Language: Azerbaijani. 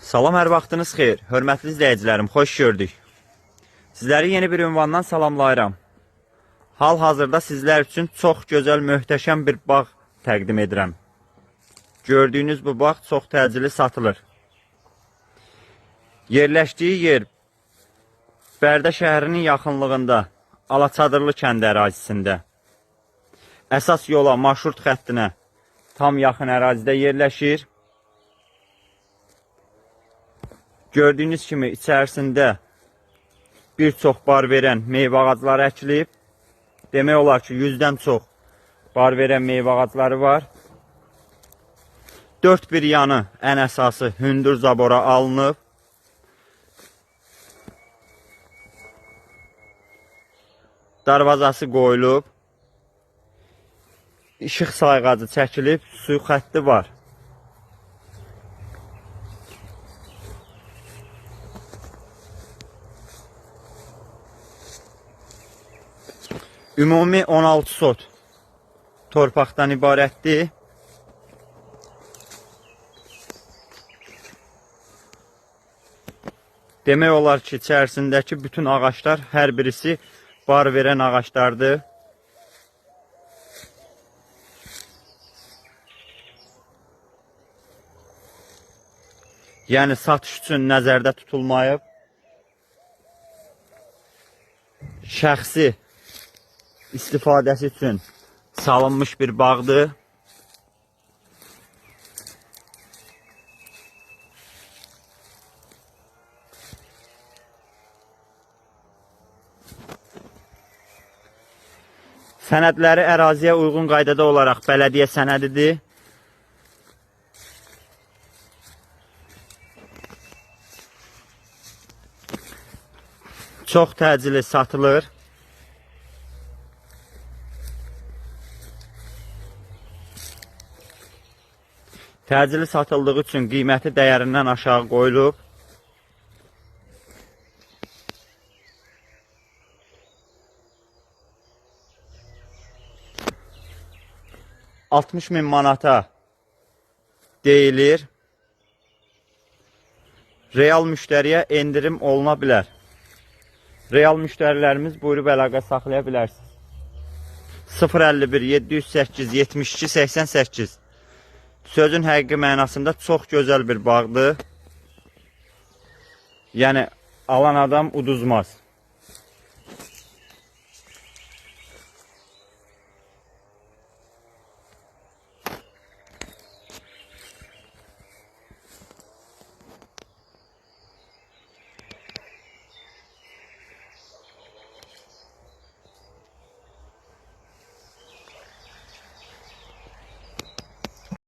Salam, hər vaxtınız xeyir. Hörmətli izləyicilərim, xoş gördük. Sizləri yeni bir ünvandan salamlayıram. Hal-hazırda sizlər üçün çox gözəl, möhtəşəm bir bağ təqdim edirəm. Gördüyünüz bu bağ çox təcili satılır. Yerləşdiyi yer Bərdə şəhərinin yaxınlığında, Alaçadırlı kəndi ərazisində. Əsas yola, marşrut xəttinə tam yaxın ərazidə yerləşir. Gördüyünüz kimi içərisində bir çox bar verən meyvə ağacları əkilib. Demək olar ki, 100-dən çox bar verən meyvə ağacları var. 4 bir yanı ən əsası hündür zabora alınıb. Darvazası qoyulub. İşıq sayğacı çəkilib, su xətti var. Ümumi 16 sot torpaqdan ibarətdir. Demək olar ki, içərisindəki bütün ağaçlar hər birisi bar verən ağaçlardır. Yəni satış üçün nəzərdə tutulmayıb. Şəxsi istifadəsi üçün salınmış bir bağdır. Sənədləri əraziyə uyğun qaydada olaraq bələdiyyə sənədidir. Çox təcili satılır. Təcili satıldığı üçün qiyməti dəyərindən aşağı qoyulub. $60.000 manata deyilir. Real müştəriyə endirim oluna bilər. Real müştərilərimiz buyurub əlaqə saxlaya bilərsiniz. 051 708 72 88. Sözün həqiqi mənasında çox gözəl bir bağdır. Yəni alan adam uduzmaz.